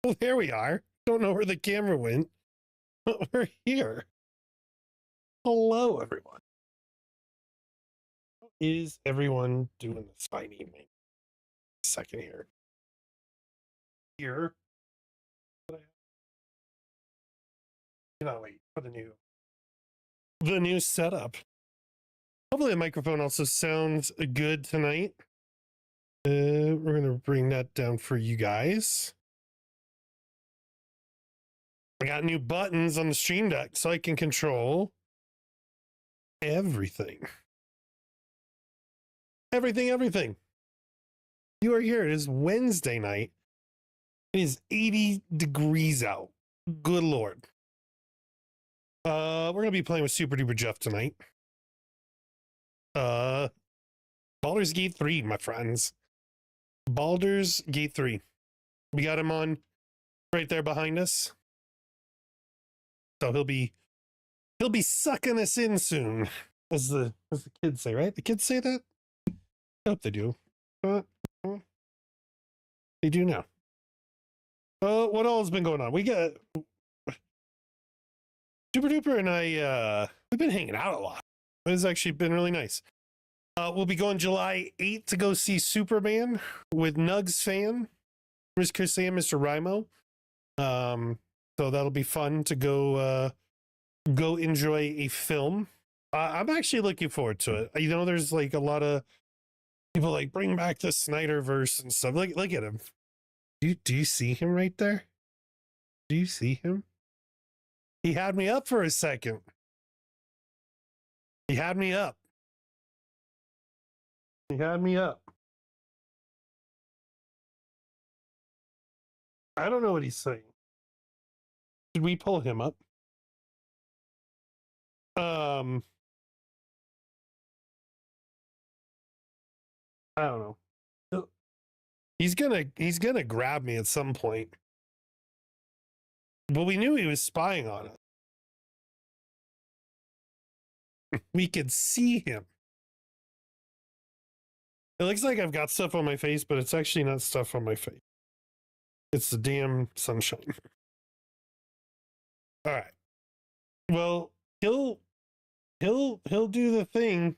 Well, there we are. Don't know where the camera went, but we're here. Hello, everyone. How is everyone doing this fine evening? Second here. Cannot wait for the new setup. Hopefully the microphone also sounds good tonight. We're gonna bring that down for you guys. I got new buttons on the Stream Deck so I can control everything. Everything. You are here. It is Wednesday night. It is 80 degrees out. Good Lord. We're gonna be playing with SuperDuperJeff tonight. Baldur's Gate 3, my friends. Baldur's Gate 3. We got him on right there behind us. So he'll be sucking us in soon, as the kids say, right? The kids say that? I hope they do. They do now. What all has been going on? We got SuperDuper and I, we've been hanging out a lot. It's actually been really nice. We'll be going July 8th to go see Superman with Nugs fan, Mr. Chris and Mr. Rimo. So that'll be fun to go enjoy a film. I'm actually looking forward to it. You know, there's like a lot of people like bring back the Snyderverse and stuff. Look at him. Do you see him right there? Do you see him? He had me up for a second. He had me up. He had me up. I don't know what he's saying. Should we pull him up? I don't know. He's gonna grab me at some point. Well, we knew he was spying on us. We could see him. It looks like I've got stuff on my face, but it's actually not stuff on my face. It's the damn sunshine. All right. Well, he'll do the thing.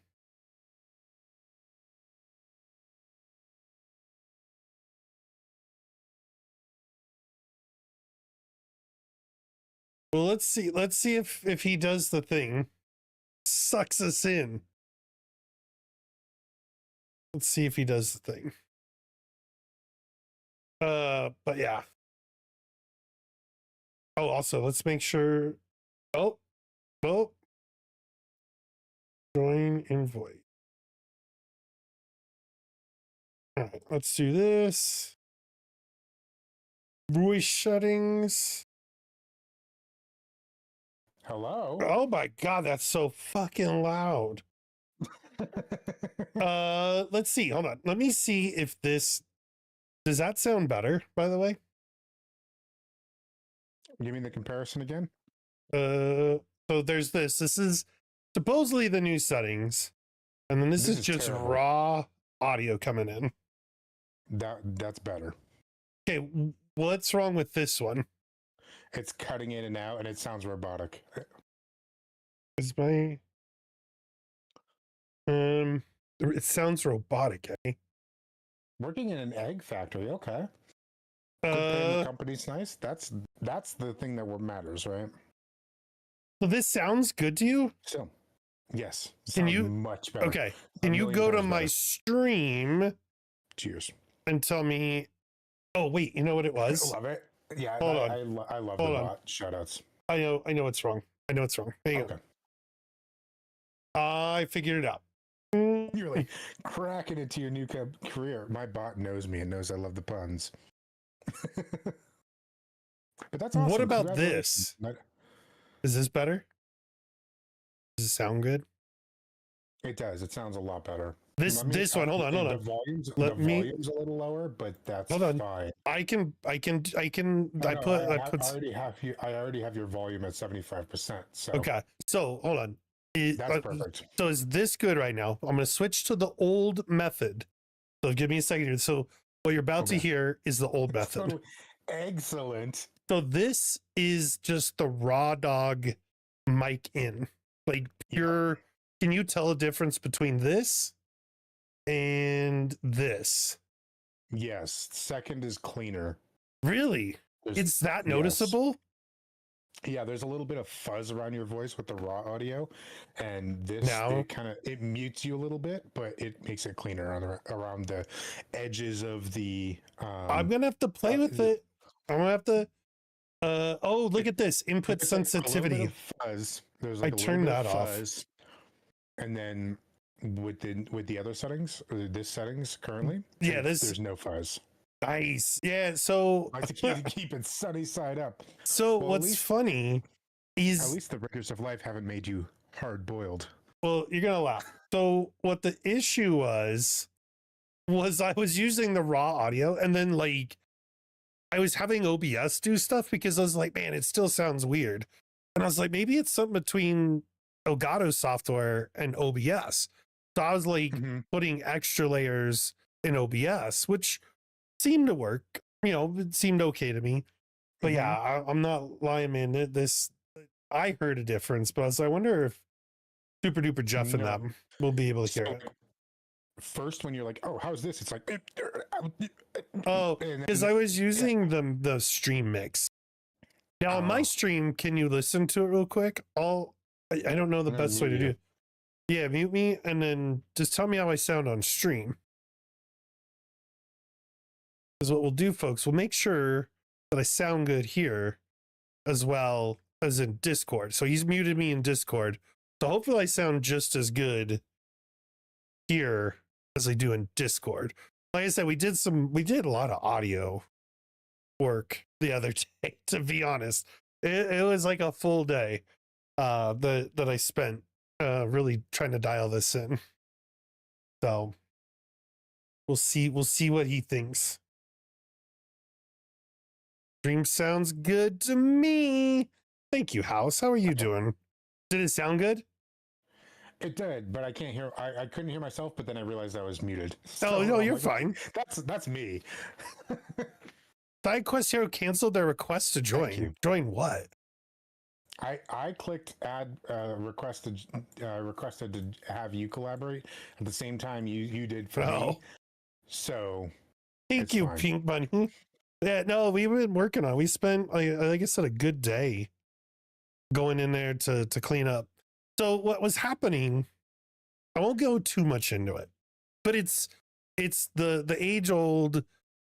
Well, let's see if he does the thing. Sucks us in. Let's see if he does the thing. But yeah. Oh, also, let's make sure. Oh. Join invite. All right, let's do this. Voice settings. Hello. Oh my God, that's so fucking loud. Let's see. Hold on. Let me see if this does that sound better, by the way? You mean the comparison again? So there's this. This is supposedly the new settings. And then this is just terrible. Raw audio coming in. That's better. Okay, what's wrong with this one? It's cutting in and out and it sounds robotic. Is my it sounds robotic, eh? Working in an egg factory, okay. The company's nice. That's the thing that matters, right? So this sounds good to you? So, yes. Can you much better? Okay. Can you go to my stream? Cheers. And tell me. Oh wait, you know what it was? I love it. Yeah, Hold on. I love the bot shoutouts. I know it's wrong. I know it's wrong. Hang on. I figured it out. You're like cracking into your new career. My bot knows me and knows I love the puns. But that's awesome. What about this? Is this better? Does it sound good? It does. It sounds a lot better. This one. Hold on. The volume's a little lower, but that's fine. I already have your volume at 75%. So okay. So hold on. That's perfect. So is this good right now? I'm going to switch to the old method. So give me a second here. So what you're about to hear is the old method. Excellent. So this is just the raw dog mic in, like pure. Can you tell a difference between this and this? Yes. Second is cleaner. Really? There's, It's that yes. noticeable? Yeah, there's a little bit of fuzz around your voice with the raw audio, and this Now- it mutes you a little bit, but it makes it cleaner around the edges of the. I'm gonna have to play with it. I'm gonna have to. Oh, look at this input there's like a little sensitivity. bit of fuzz. There's I like a little turned bit of that off. fuzz, and then with the other settings, or this settings currently, Yeah, there's no fuzz. Nice. Yeah. So, I like to keep it sunny side up. so Well, at what's least- funny At is, least the rigors of life haven't made you hard boiled. well, you're gonna laugh. So what the issue was I was using the raw audio, and then like I was having OBS do stuff because I was like, man, it still sounds weird. And I was like, maybe it's something between Elgato software and OBS. So I was like putting extra layers in OBS, which seemed to work. You know, it seemed okay to me. But yeah, I'm not lying, man. I heard a difference, but I wonder if SuperDuperJeff and them will be able to hear it. First, when you're like, "Oh, how's this?" It's like, Oh, and because then- I was using the stream mix. Now on my Oh. stream, can you listen to it real quick? I don't know the I'm best way to mute do it. Yeah, mute me and then just tell me how I sound on stream. Because what we'll do, folks, we'll make sure that I sound good here as well as in Discord. So he's muted me in Discord. So hopefully I sound just as good here as I do in Discord. Like I said, we did a lot of audio work the other day, to be honest. It was like a full day that I spent really trying to dial this in. So we'll see what he thinks. Dream sounds good to me. Thank you, House. How are you doing? Did it sound good? It did, but I can't hear. I couldn't hear myself, but then I realized I was muted. Oh no, I'm you're like, fine. That's me. SideQuest Hero canceled their request to Thank join. you. Join what? I clicked add requested to have you collaborate at the same time you did for Oh. me. So Thank It's you, fine. Pink Bunny. Yeah, no, we've been working on it. We spent, like I said, a good day going in there to clean up. So what was happening, I won't go too much into it, but it's the age old,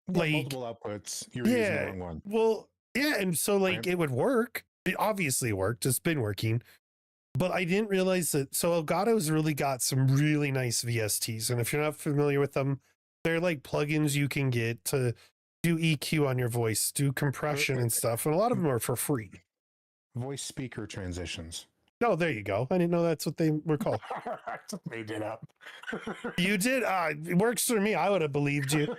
like, multiple outputs. You're using the yeah, wrong one. well, yeah, and so like Right. it would work. It obviously worked. It's been working, but I didn't realize that. So Elgato's really got some really nice VSTs, and if you're not familiar with them, they're like plugins you can get to do EQ on your voice, do compression and stuff, and a lot of them are for free. Voice speaker transitions. Oh, there you go. I didn't know that's what they were called. I just made it up. You did. It works for me. I would have believed you.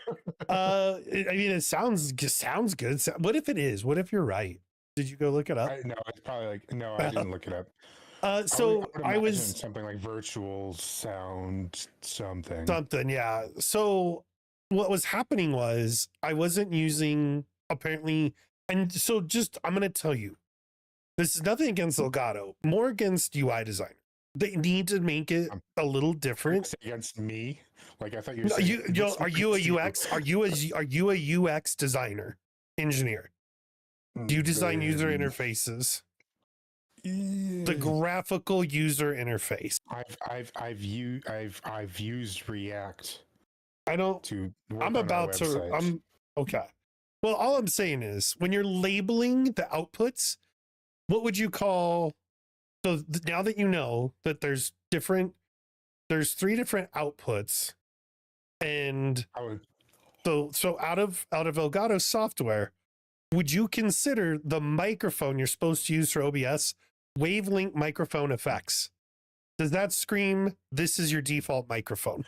I mean, it sounds good. What if it is? What if you're right? Did you go look it up? No, it's probably like no. I didn't look it up. So I imagine was something like virtual sound something. something, yeah. So what was happening was I wasn't using apparently, and so just I'm gonna tell you, this is nothing against Elgato, more against UI design. They need to make it a little different. Against me, like I thought you were No, saying. are you a UX? Are you a UX designer, engineer? Do you design user interfaces? The graphical user interface. I've used React I don't. to. Work I'm on our about to. websites. I'm okay. Well, all I'm saying is when you're labeling the outputs, what would you call? So now that you know that there's 3 different outputs, and I would, so out of Elgato software, would you consider the microphone you're supposed to use for OBS wavelength microphone effects? Does that scream this is your default microphone?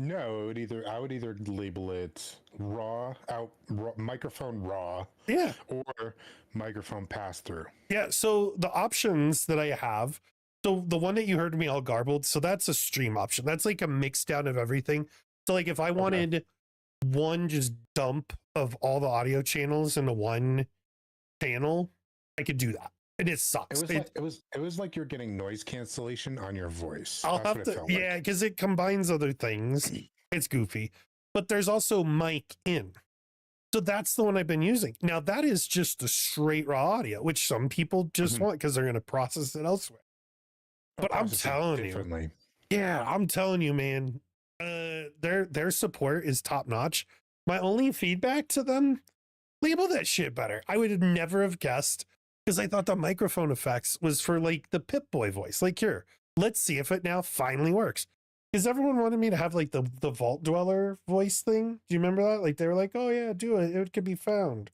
no, I would either label it microphone raw, Yeah. or microphone pass through. Yeah, so the options that I have, so the one that you heard me all garbled, so that's a stream option. That's like a mix down of everything. So like if I wanted one just dump of all the audio channels into one channel, I could do that. And it sucks. It was like you're getting noise cancellation on your voice. I'll That's have what to, it felt yeah, like. because it combines other things. It's goofy, but there's also mic in. So that's the one I've been using. Now that is just the straight raw audio, which some people just want because they're going to process it elsewhere. But I'm telling you, yeah, I'm telling you, man, their support is top notch. My only feedback to them, label that shit better. I would have never have guessed because I thought the microphone effects was for like the Pip-Boy voice. Like, here, let's see if it now finally works. Because everyone wanted me to have like the Vault Dweller voice thing. Do you remember that? Like they were like, oh yeah, do it. It could be found.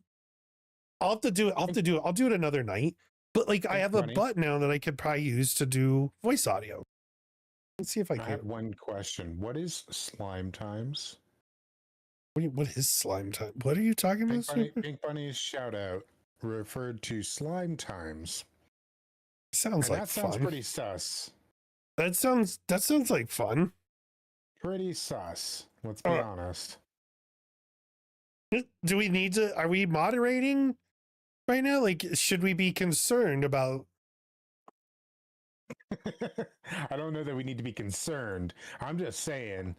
I'll have to do it. I'll do it another night. But like I have a button now that I could probably use to do voice audio. Let's see if I can. I have one question. What is slime times? What is slime time? What are you talking about? Pink Bunny's shout out referred to slime times. Sounds like that sounds fun. pretty sus. That sounds like fun. Pretty sus. Let's be honest. Do we need to? Are we moderating right now? Like, should we be concerned about? I don't know that we need to be concerned. I'm just saying,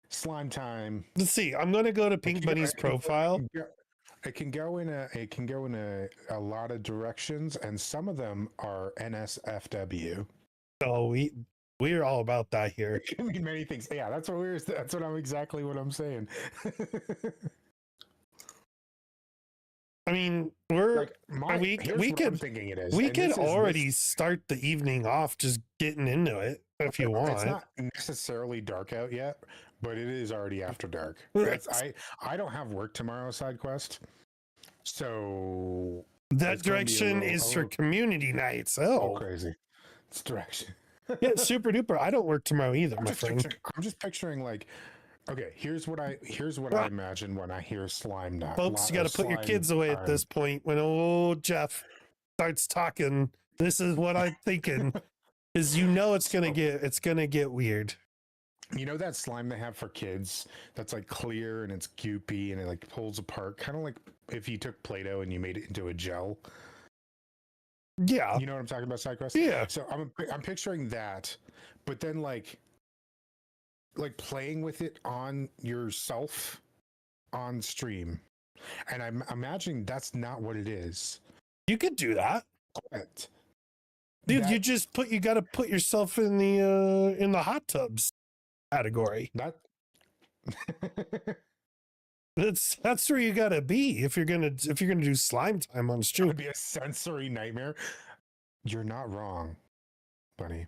slime time. Let's see. I'm gonna go to Pink Bunny's profile. It can go in a lot of directions, and some of them are NSFW. Oh, we're all about that here. It can mean many things. Yeah, that's what I'm exactly what I'm saying. I mean, we could already start the evening off just getting into it if you want. It's not necessarily dark out yet, but it is already after dark. I don't have work tomorrow, side quest, so that direction is for community nights. Oh, crazy! It's direction. Yeah, super duper. I don't work tomorrow either, my friend. I'm just picturing like. Okay, here's what I imagine when I hear slime now. Folks, you got to put your kids away at this point. When old Jeff starts talking, this is what I'm thinking, is it's gonna get weird. You know that slime they have for kids that's like clear and it's goopy and it like pulls apart, kind of like if you took Play-Doh and you made it into a gel. Yeah, you know what I'm talking about, SideQuest? Yeah. So I'm picturing that, but then like playing with it on yourself on stream. And I'm imagining that's not what it is. You could do that. But dude, you got to put yourself in the hot tubs category. That's where you got to be if you're going to do slime time on stream. It would be a sensory nightmare. You're not wrong, buddy.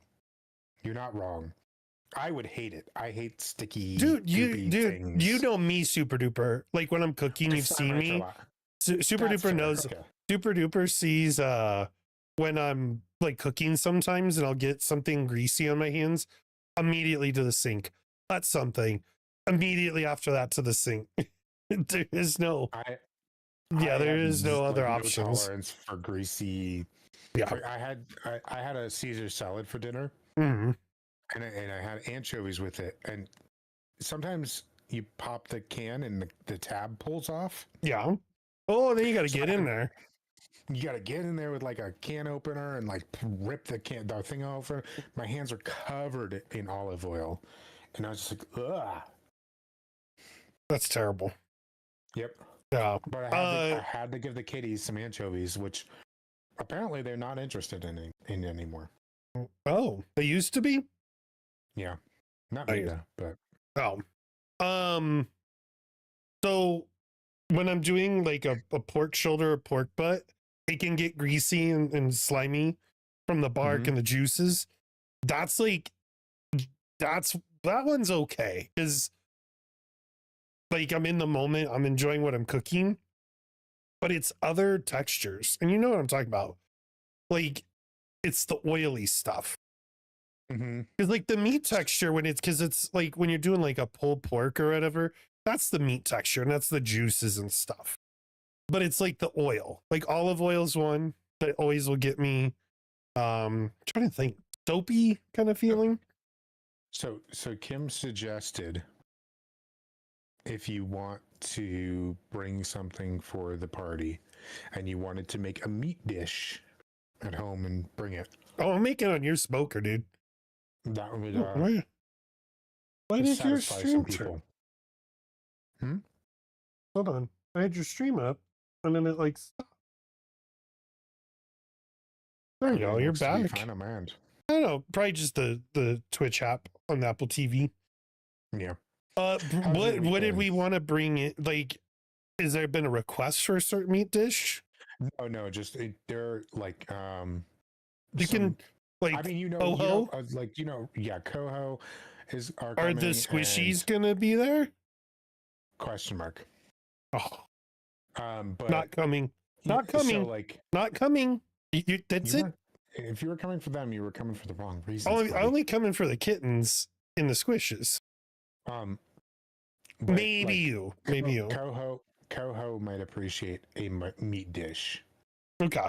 You're not wrong. I would hate it. I hate sticky. Things. You know me, super duper. Like when I'm cooking, you've seen me. Super duper knows. Okay. Super duper sees when I'm like cooking sometimes, and I'll get something greasy on my hands. Immediately to the sink. That's something. Immediately after that to the sink. There is no. There is no other options. Tolerance for greasy. Yeah. I had a Caesar salad for dinner. Mm-hmm. And I had anchovies with it. And sometimes you pop the can and the tab pulls off. Yeah. Oh, then you got to get in there. You got to get in there with like a can opener and like rip the thing over. My hands are covered in olive oil. And I was just like, ugh. That's terrible. Yep. Yeah. But I had to give the kitties some anchovies, which apparently they're not interested in anymore. Oh, they used to be? Yeah. Not me though, but. Oh. So when I'm doing like a pork shoulder or pork butt, it can get greasy and slimy from the bark and the juices. That one's okay. Because like I'm in the moment, I'm enjoying what I'm cooking, but it's other textures. And you know what I'm talking about. Like it's the oily stuff. Because like the meat texture because it's like when you're doing like a pulled pork or whatever, that's the meat texture and that's the juices and stuff. But it's like the oil, like olive oil's one that always will get me. Trying to think, soapy kind of feeling. So Kim suggested if you want to bring something for the party, and you wanted to make a meat dish at home and bring it, Oh, I'm making it on your smoker, dude. that would Why did your satisfy stream some turn? people. Hmm? Hold on. I had your stream up, and then it like stopped. There you go. Everything You're looks to be back. fine on my end. I don't know. Probably just the Twitch app on Apple TV. Yeah. How's what did we want to bring in? Like, has there been a request for a certain meat dish? No, just they're like You can like. I mean, Coho? Yeah, Coho are Are the squishies gonna be there? Question mark. Oh, but not coming. Not coming. So like, not coming. That's it. If you were coming for them, you were coming for the wrong reasons. Only coming for the kittens in the squishes. Maybe you. Coho might appreciate a meat dish. Okay.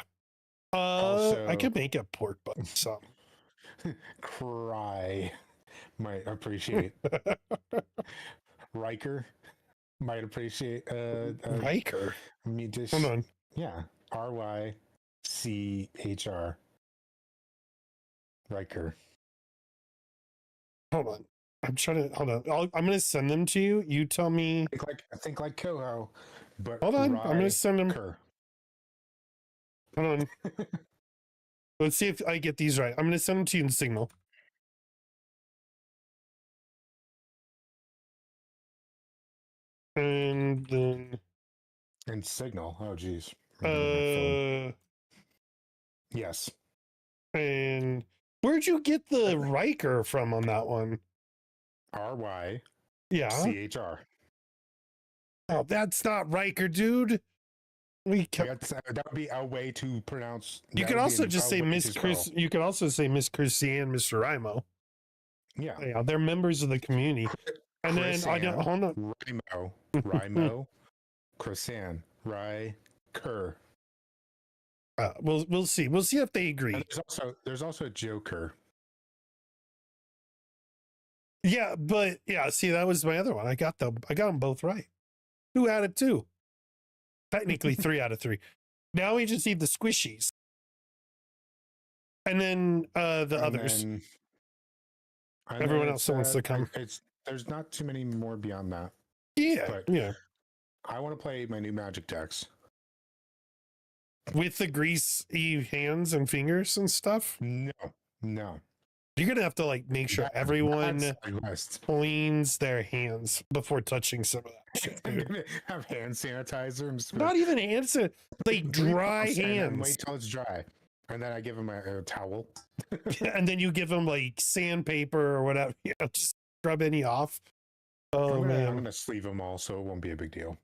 Also, I could make a pork butt some. Cry might appreciate. Riker might appreciate Riker meat dish. Hold on. Yeah, RYCHR. Riker. Hold on. I'm trying to hold on. I'm gonna send them to you. You tell me. I think like Coho, but hold on. I'm gonna send them. Hold on. Let's see if I get these right. I'm gonna send them to you in Signal. And then. And Signal. Oh, geez. Yes. And where'd you get the Riker from on that one? RYCHR. Yeah. Oh, that's not Riker, dude. That would be a way to pronounce. You could also just say Miss Chris. You could also say Miss Chrissy and Mr. Rimo. Yeah, they're members of the community. And then I don't hold on. Rimo, Chrisanne, Riker. We'll see. We'll see if they agree. And there's also Joker. Yeah, but yeah, see, that was my other one. I got them both right. 2 out of 2. Technically 3 out of 3. Now we just need the squishies. And then the others. Everyone else wants to come. There's not too many more beyond that. Yeah. Yeah. I want to play my new magic decks. With the greasy hands and fingers and stuff? No. You're going to have to like make sure everyone cleans their hands before touching some of that shit. Have hand sanitizer. And not even hand sanitizer. Like dry hands. Wait till it's dry. And then I give them a towel. And then you give them like sandpaper or whatever. Just scrub any off. Oh, man. I'm going to sleeve them all, so it won't be a big deal.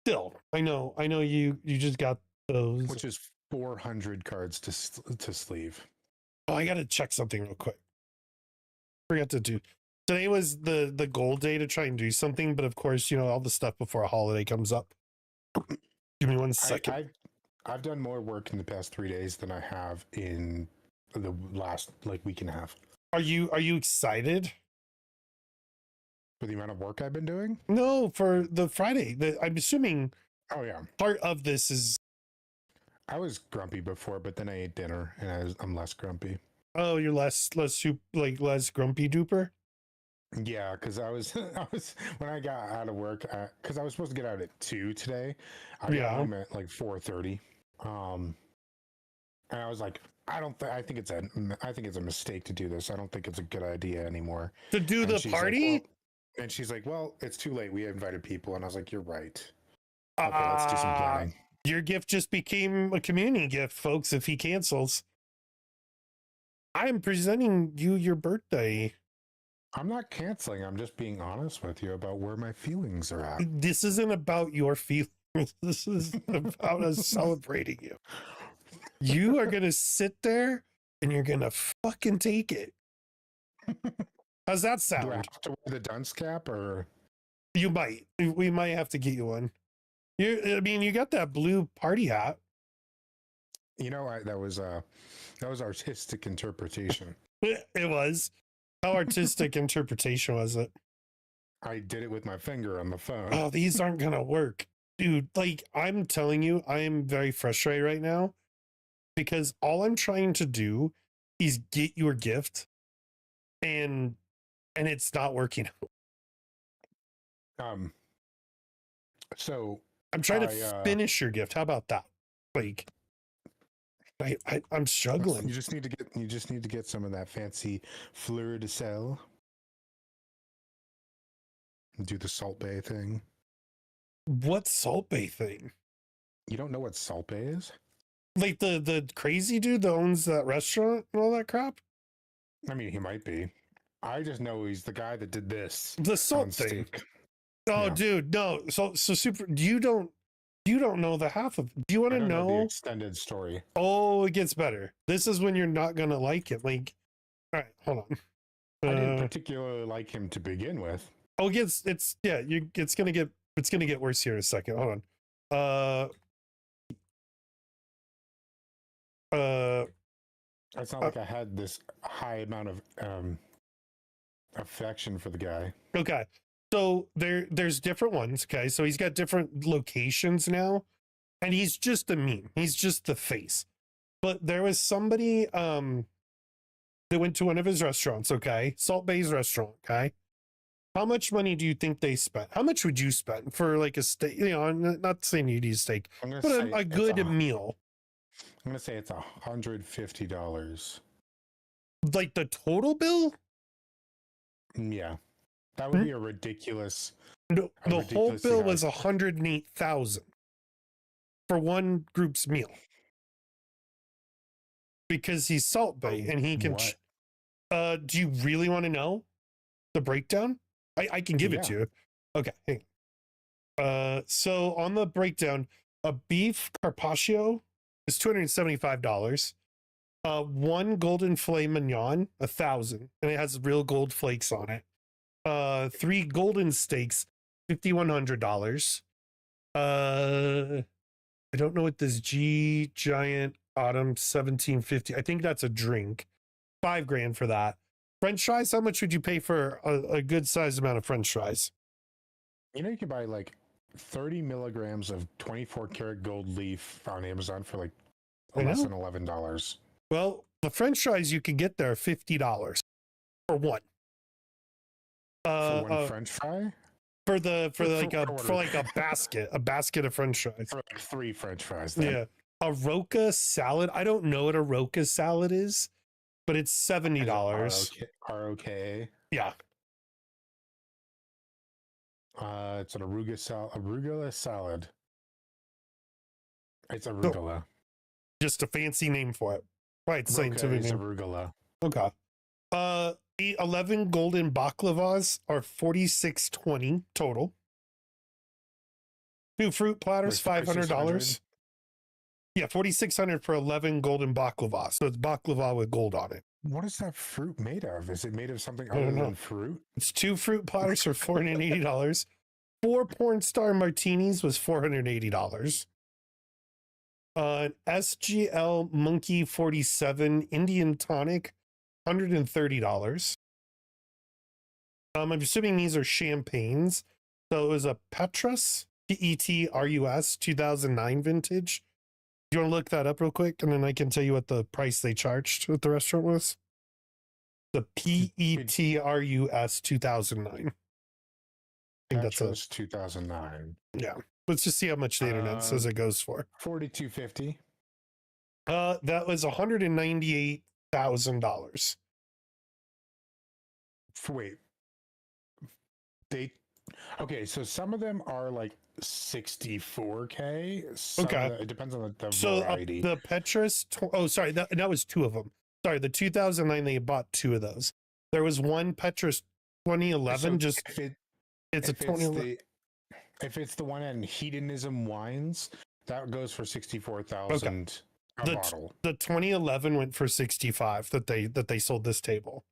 Still, I know you just got those. Which is 400 cards to sleeve. Oh, I got to check something real quick. Forgot to do. Today was the goal day to try and do something, but of course, all the stuff before a holiday comes up. Give me 1 second. I've done more work in the past 3 days than I have in the last week and a half. Are you excited? For the amount of work I've been doing? No, for the Friday. I'm assuming. Oh yeah. Part of this is. I was grumpy before, but then I ate dinner, and I'm less grumpy. Oh, you're less grumpy duper. Yeah, because I was when I got out of work, because I was supposed to get out at 2 today. I got home at 4:30. And I was like, I think it's a mistake to do this. I don't think it's a good idea anymore. To do the party? And she's like, well, it's too late. We invited people. And I was like, you're right. Okay, let's do some planning. Your gift just became a community gift, folks, if he cancels. I am presenting you your birthday. I'm not canceling. I'm just being honest with you about where my feelings are at. This isn't about your feelings. This is about us celebrating you. You are going to sit there and you're going to fucking take it. How's that sound? Do I have to wear the dunce cap or? You might. We might have to get you one. You got that blue party hat. That was artistic interpretation. It was. How artistic interpretation was it? I did it with my finger on the phone. Oh, these aren't gonna work, dude. Like, I'm telling you, I am very frustrated right now because all I'm trying to do is get your gift, and it's not working. So I'm trying to finish your gift. How about that? Like, I'm struggling. You just need to get some of that fancy fleur de sel. Do the Salt Bay thing. What Salt Bay thing? You don't know what Salt Bay is? Like the crazy dude that owns that restaurant and all that crap? I mean, he might be. I just know he's the guy that did this. The salt thing. Steak. Oh, Yeah. dude, no. So super. You don't know the half of. Do you want to know the extended story? Oh, it gets better. This is when you're not gonna like it. Like, all right, hold on. I didn't particularly like him to begin with. Oh, it's gonna get worse here in a second. Hold on. It's not like I had this high amount of affection for the guy. Okay. So there's different ones. Okay. So he's got different locations now, and he's just a meme. He's just the face. But there was somebody that went to one of his restaurants. Okay. Salt Bay's restaurant. Okay. How much money do you think they spent? How much would you spend for like a steak? You know, I'm not saying you need a steak, but a good meal. I'm gonna say it's $150. Like the total bill? Yeah, that would be a ridiculous. No, the whole bill was 108,000 for one group's meal because he's Salt Bay and he can. Do you really want to know the breakdown? I can give it to you. Okay. Hang on. So on the breakdown, a beef carpaccio is $275. One golden filet mignon, 1,000, and it has real gold flakes on it. 3 golden steaks, $5,100. I don't know what this G Giant Autumn 1750. I think that's a drink. $5,000 for that. French fries, how much would you pay for a good sized amount of French fries? You know, you can buy like 30 milligrams of 24 karat gold leaf on Amazon for like less than $11. Well, the French fries you can get there $50 for one. For one French fry? For a basket of French fries. For like 3 French fries. Then. Yeah, a Roca salad. I don't know what a Roca salad is, but it's $70. ROKA. Yeah. It's an arugula salad. It's arugula. Just a fancy name for it. Right, scientific name. Arugula. Okay. The 11 golden baklavas are $46.20 total. 2 fruit platters, $500. Yeah, $4,600 for 11 golden baklava. So it's baklava with gold on it. What is that fruit made of? Is it made of something other than fruit? It's 2 fruit platters for $480. 4 porn star martinis was $480. An SGL Monkey 47 Indian tonic, $130. I'm assuming these are champagnes. So it was a Petrus, Petrus 2009 vintage. Do you want to look that up real quick? And then I can tell you what the price they charged at the restaurant was. The Petrus 2009. I think that's 2009. Yeah. Let's just see how much the internet says it goes for. $4,250. That was $198,000. Wait. Okay, so some of them are like 64K. Okay. It depends on the variety. The Petrus, that was 2 of them. Sorry, the 2009, they bought 2 of those. There was one Petrus 2011, it's a 2011. If it's the one in Hedonism Wines, that goes for $64,000 a bottle. The 2011 went for 65 that they sold this table.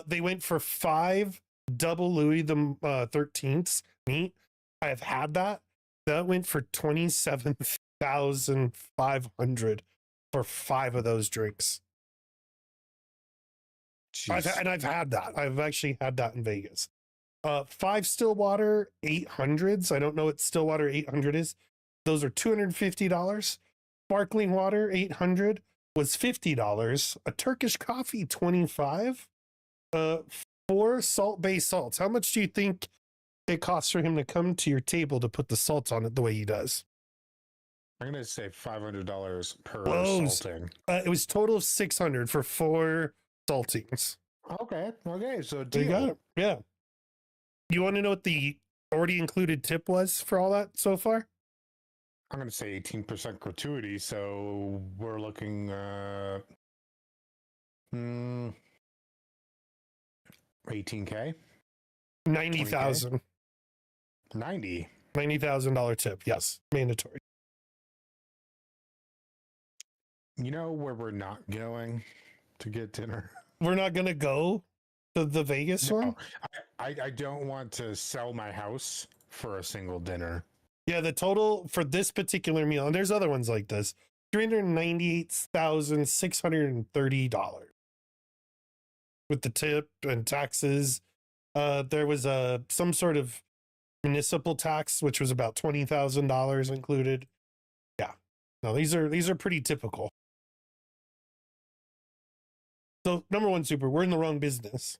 They went for 5 double Louis the 13th meat. I have had that. That went for $27,500 for 5 of those drinks. I've had that. I've actually had that in Vegas. 5 Stillwater 800s. I don't know what Stillwater 800 is. Those are $250. Sparkling water 800 was $50. A Turkish coffee 25. 4 salt-based salts. How much do you think it costs for him to come to your table to put the salt on it the way he does? I'm gonna say $500 per Whoa. salting. It was total of 600 for 4 saltings. Okay, so They got it. Yeah. You want to know what the already included tip was for all that so far? I'm gonna say 18% gratuity, so we're looking 18K? 90,000. 90. $90,000 tip. Yes, mandatory. You know where we're not going to get dinner? We're not going to go to the Vegas one? I don't want to sell my house for a single dinner. Yeah, the total for this particular meal, and there's other ones like this, $398,630 with the tip and taxes. There was some sort of municipal tax, which was about $20,000 included. Yeah, no, these are pretty typical. So number one, Super, we're in the wrong business.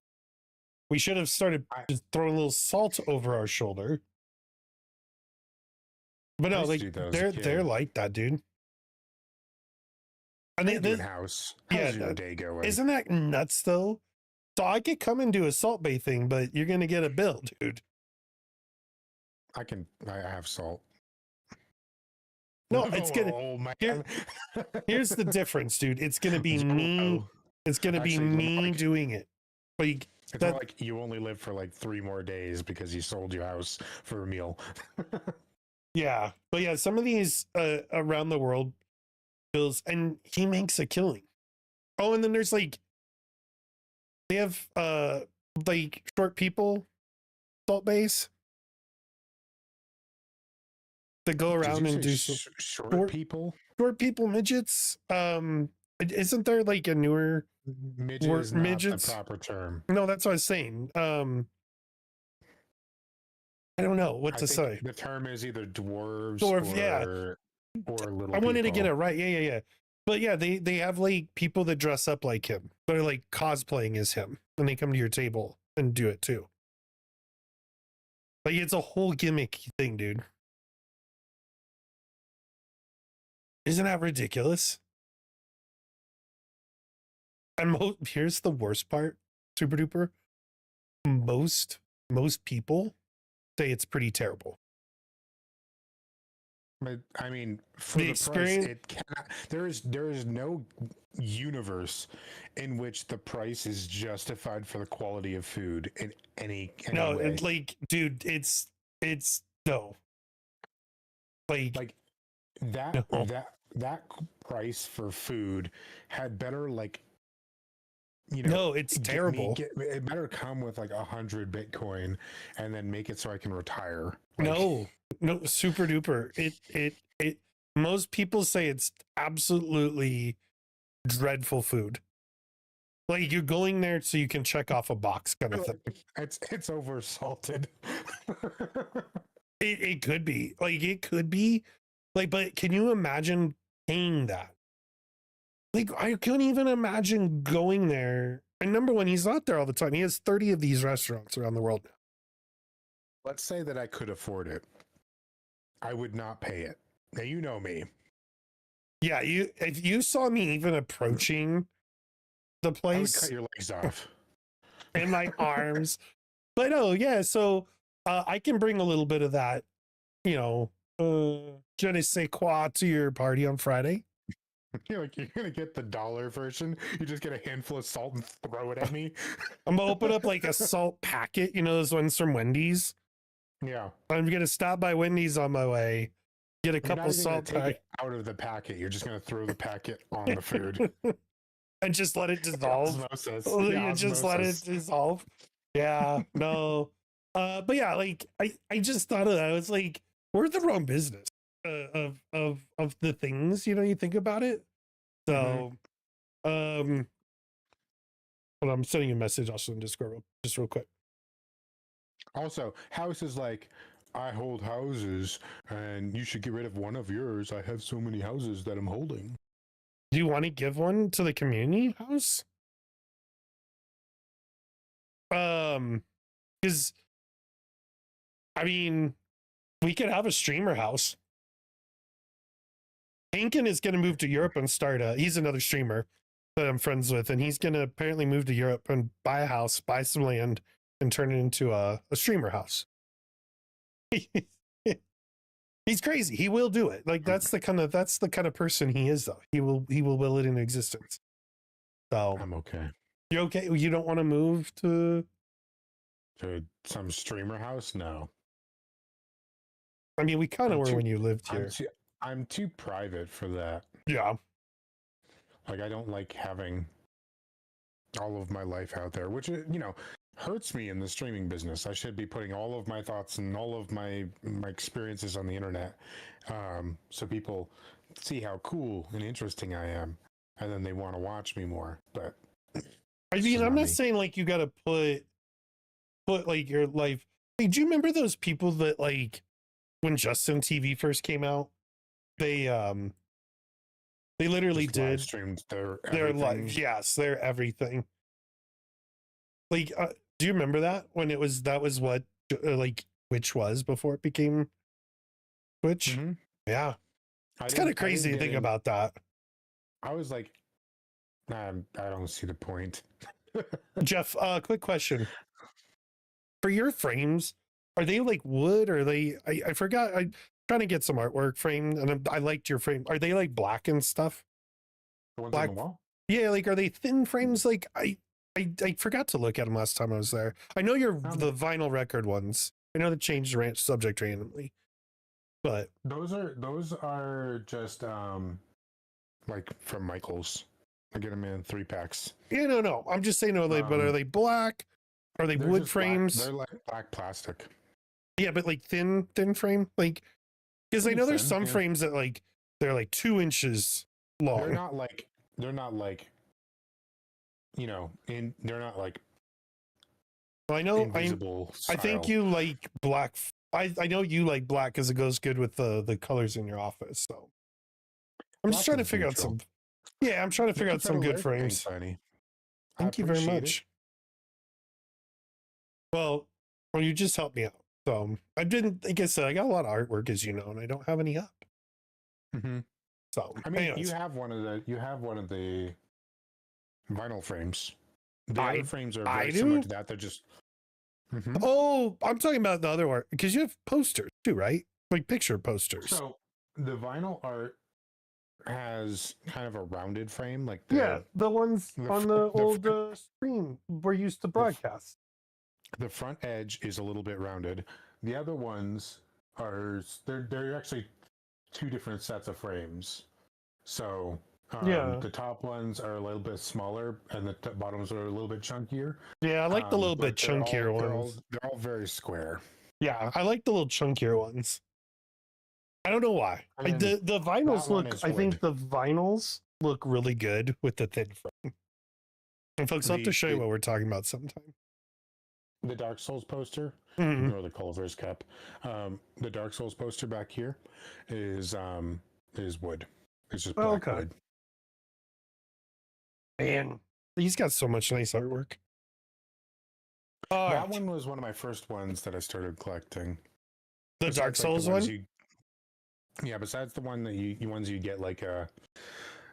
We should have started just throwing a little salt over our shoulder. But no, like they're like that, dude. And they house. How's your day going? Isn't that nuts though? So I could come and do a Salt Bay thing, but you're gonna get a bill, dude. I have salt. No, it's gonna. Here's the difference, dude. It's gonna be me. It's gonna be me doing it. Like it's not like you only live for like 3 more days because you sold your house for a meal. Yeah, but yeah, some of these around the world bills, and he makes a killing. Oh, and then there's like they have like short people Salt Bays that go around and do short people midgets. Isn't there like a newer midgets? The proper term. No, that's what I was saying. I don't know what to say. The term is either dwarf, or little. I wanted to get it right. Yeah. But yeah, they have like people that dress up like him. They're like cosplaying as him, and they come to your table and do it too. Like it's a whole gimmick thing, dude. Isn't that ridiculous? And here's the worst part, Super Duper. Most people say it's pretty terrible. But I mean, for the experience, price, it cannot. There is no universe in which the price is justified for the quality of food in any no, way. Like, dude, it's no. Like that that price for food had better no, it's terrible. It better come with like 100 Bitcoin and then make it so I can retire. No, Super Duper. It most people say it's absolutely dreadful food. Like you're going there so you can check off a box kind of thing. It's over salted. It could be. Like it could be. Like, but can you imagine paying that? Like, I couldn't even imagine going there. And number one, he's not there all the time. He has 30 of these restaurants around the world now. Let's say that I could afford it. I would not pay it. Now, you know me. Yeah, if you saw me even approaching the place, I would cut your legs off. And my arms. But no, yeah, so I can bring a little bit of that, je ne sais quoi to your party on Friday. You're gonna get the dollar version. You just get a handful of salt and throw it at me. I'm gonna open up like a salt packet, those ones from Wendy's. Yeah, I'm gonna stop by Wendy's on my way, get a couple salt packets out of the packet. You're just gonna throw the packet on the food and just let it dissolve. Just let it dissolve. Yeah, no. But yeah, like I just thought of that. I was like, we're the wrong business. Of the things you think about it. So hold on, I'm sending a message also in Discord just real quick. Also, house is like, I hold houses, and you should get rid of one of yours. I have so many houses that I'm holding. Do you want to give one to the community house? Because I mean, we could have a streamer house. Hankin is going to move to Europe and start he's another streamer that I'm friends with, and he's going to apparently move to Europe and buy a house, buy some land, and turn it into a streamer house. He's crazy. He will do it. Like that's the kind of person he is, though. He will it into existence. So I'm okay. You okay? You don't want to move to some streamer house? No. I mean, we kind of were when you lived here. I'm too private for that. Yeah. Like, I don't like having all of my life out there, which, hurts me in the streaming business. I should be putting all of my thoughts and all of my experiences on the internet, so people see how cool and interesting I am, and then they want to watch me more. But I mean, I'm not saying like you got to put like your life. Hey, do you remember those people that like when Justin TV first came out, they literally just did streamed their life. Yes, their everything. Like, do you remember that when that was what like Twitch was before it became Twitch? Mm-hmm. Yeah, it's kind of crazy to think about that. I was like, I don't see the point. Jeff, quick question. For your frames, are they like wood or are they, I forgot, I'm trying to get some artwork framed and I liked your frame. Are they like black and stuff? The ones black on the wall? Yeah, like are they thin frames? Like I forgot to look at them last time I was there. I know you're the vinyl record ones. I know they changed the subject randomly. But those are just like from Michael's. I get them in 3-packs. Yeah, no. I'm just saying, but are they black? Are they wood frames? They're like black plastic. Yeah, but like thin frame, like because I know there's some frames that like they're like 2 inches long. They're not like they're not like I know invisible I think you like black. I know you like black because it goes good with the colors in your office. So I'm just trying to figure out some. Yeah, I'm trying to figure out some good frames. Thank you very much. Well, you just helped me out. So I didn't, like I said, I got a lot of artwork, as you know, and I don't have any up. Mm-hmm. So I mean, anyways. you have one of the vinyl frames. The other frames are very similar to that. They're just. Mm-hmm. Oh, I'm talking about the other art because you have posters too, right? Like picture posters. So the vinyl art has kind of a rounded frame, like the ones on the old screen we're used to broadcast. The front edge is a little bit rounded. The other ones are they're actually 2 different sets of frames. So the top ones are a little bit smaller, and the bottoms are a little bit chunkier. Yeah, I like the little bit chunkier ones. They're all very square. Yeah, I like the little chunkier ones. I don't know why. The vinyls look. I think the vinyls look really good with the thin frame. And folks, I'll have to show you what we're talking about sometime. The Dark Souls poster, or the Culver's Cup. The Dark Souls poster back here is wood. It's just black wood. Man, he's got so much nice artwork. That one was one of my first ones that I started collecting. The Dark Souls one? Yeah, besides the one that you ones you get like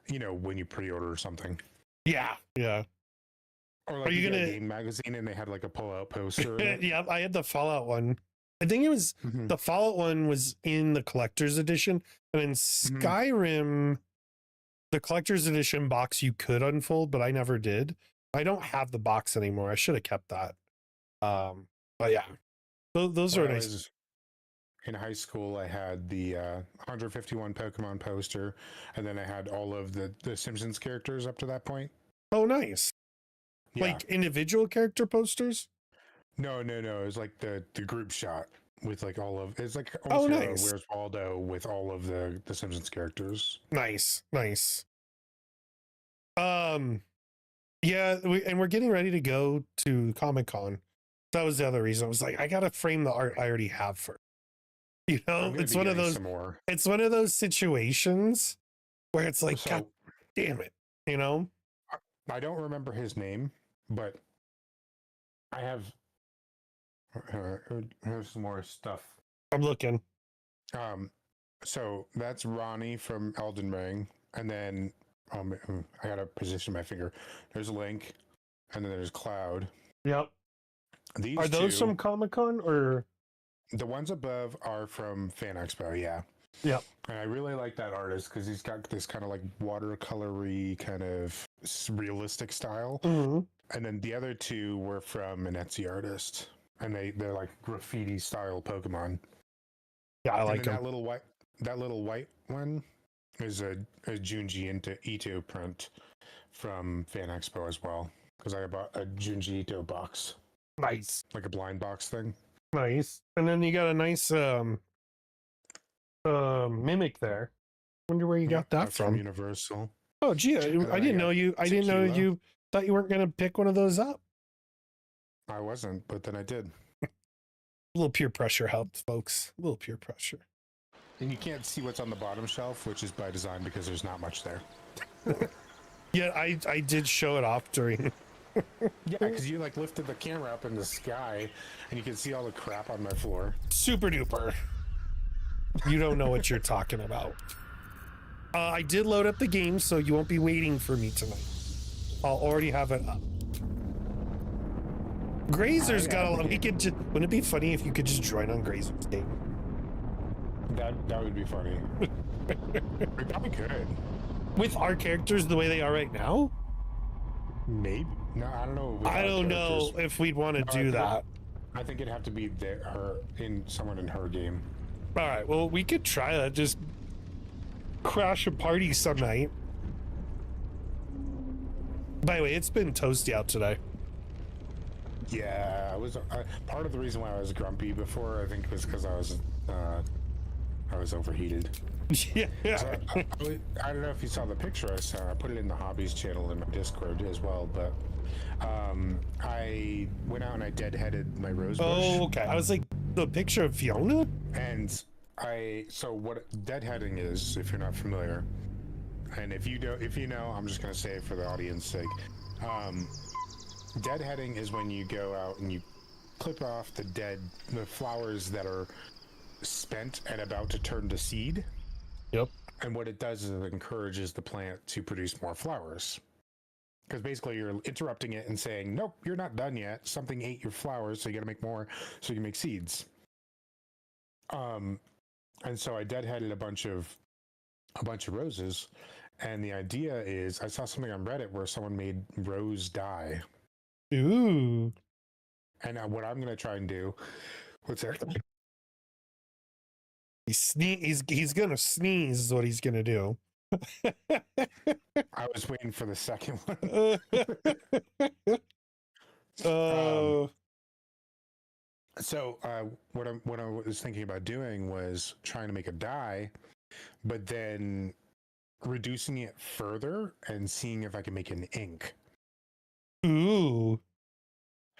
when you pre-order or something. Yeah. Or like you get a game magazine and they had like a pull-out poster. Yeah, I had the Fallout one. I think it was the Fallout one was in the collector's edition, and in Skyrim, the collector's edition box you could unfold, but I never did. I don't have the box anymore. I should have kept that. But yeah, those are nice. In high school, I had the 151 Pokemon poster, and then I had all of the Simpsons characters up to that point. Oh, nice. Yeah. Like individual character posters? No. It was like the group shot with like all of it's like nice. Where's Waldo with all of the Simpsons characters. Nice. Yeah, and we're getting ready to go to Comic-Con. That was the other reason. I was like, I gotta frame the art I already have first. You know, it's one of those. It's one of those situations where it's like, God damn it. You know, I don't remember his name, but I have some more stuff. I'm looking. So that's Ronnie from Elden Ring, and then I gotta position my finger. There's Link, and then there's Cloud. Yep. These are those from Comic-Con or the ones above are from Fan Expo? Yeah. Yeah. And I really like that artist because he's got this kind of like watercolory kind of realistic style. Mm-hmm. And then the other two were from an Etsy artist, and they're like graffiti style Pokemon. Yeah, I like them. That little white one is a Junji Ito print from Fan Expo as well, because I bought a Junji Ito box. Nice. Like a blind box thing. Nice. And then you got a nice mimic there. Wonder where you got that from. Universal. Oh gee, I didn't know you thought you weren't gonna pick one of those up. I wasn't, but then I did. A little peer pressure helped, folks. A little peer pressure. And you can't see what's on the bottom shelf, which is by design because there's not much there. Yeah, I did show it off during. Yeah, because you like lifted the camera up in the sky, and you can see all the crap on my floor. Super duper. You don't know what you're talking about. I did load up the game, so you won't be waiting for me tonight. I'll already have it up. Grazer's got a. We could just. Wouldn't it be funny if you could just join on Grazer's game? That would be funny. We probably could. With our characters the way they are right now? Maybe. No, I don't know. I don't know if we'd want to do that. I think it'd have to be someone in her game. All right. Well, we could try that. Just crash a party some night. By the way, it's been toasty out today. Yeah, I was part of the reason why I was grumpy before. I think was because I was overheated. Yeah. So I don't know if you saw the picture I sent. I put it in the hobbies channel in my Discord as well. But I went out and I deadheaded my rose bush. Oh, okay. I was like, the picture of Fiona? And so what deadheading is, if you're not familiar, and if you know, I'm just gonna say it for the audience sake. Deadheading is when you go out and you clip off the flowers that are spent and about to turn to seed. Yep. And what it does is it encourages the plant to produce more flowers. Because basically you're interrupting it and saying, nope, you're not done yet. Something ate your flowers, so you got to make more so you can make seeds. And so I deadheaded a bunch of roses, and the idea is I saw something on Reddit where someone made rose dye. Ooh. And what I'm going to try and do, what's that? He's gonna sneeze is what he's gonna do. I was waiting for the second one. So what I was thinking about doing was trying to make a dye, but then reducing it further and seeing if I can make an ink. Ooh.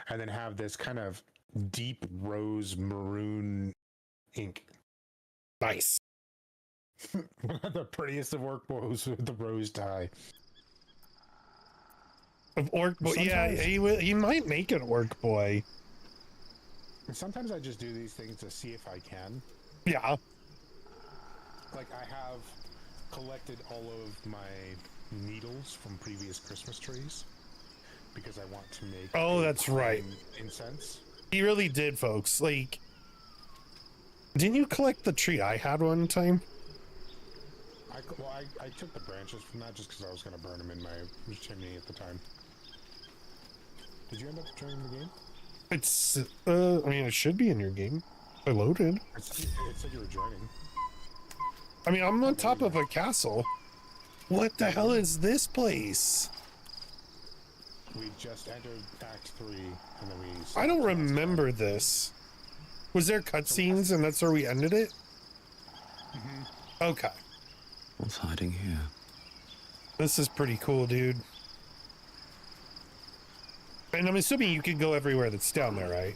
And then have this kind of deep rose maroon ink. Nice. The prettiest of orc boys with the rose dye. Of orc boy, yeah, he might make an orc boy. Sometimes I just do these things to see if I can. Yeah. Like I have collected all of my needles from previous Christmas trees because I want to make. Oh, that's right. Incense. He really did, folks. Like. Didn't you collect the tree I had one time? I took the branches from that just because I was going to burn them in my chimney at the time. Did you end up joining the game? It's, I mean, it should be in your game. I loaded. It said you were joining. I mean, I'm on top of a castle. What the hell is this place? We just entered Act 3, and then we... I don't remember this. Was there cutscenes and that's where we ended it? Mm-hmm. Okay. What's hiding here? This is pretty cool, dude. And I'm assuming you can go everywhere that's down there, right?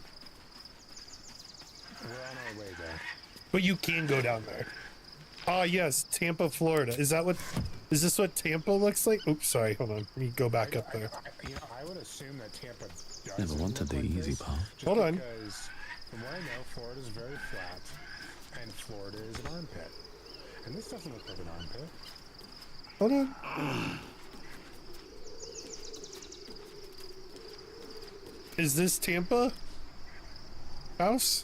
We're on our way there. But you can go down there. Ah, yes, Tampa, Florida. Is this what Tampa looks like? Oops, sorry, hold on. Let me go back up there. I would assume that Tampa does. Never wanted the easy path. Hold on. Because from what I know, Florida is very flat, and Florida is an armpit. And this doesn't look like an armpit. Hold on. Is this Tampa house?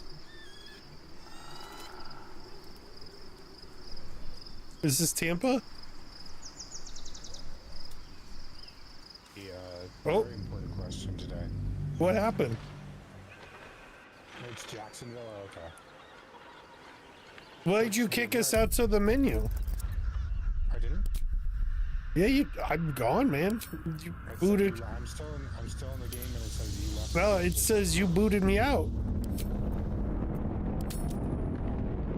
Is this Tampa? The Oh. very important question today. What happened? It's Jacksonville. Okay. Why'd you kick us out to the menu? I didn't. Yeah, I'm gone, man. You booted. I'm still in the game, and it says you left. Well, it says you booted me out.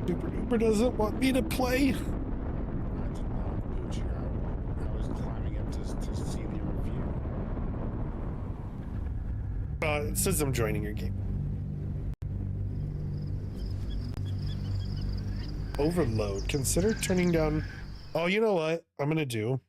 SuperDuper doesn't want me to play. I did not boot you out. I was climbing up to see the review. It says I'm joining your game. Overload. Consider turning down. Oh, you know what I'm gonna do?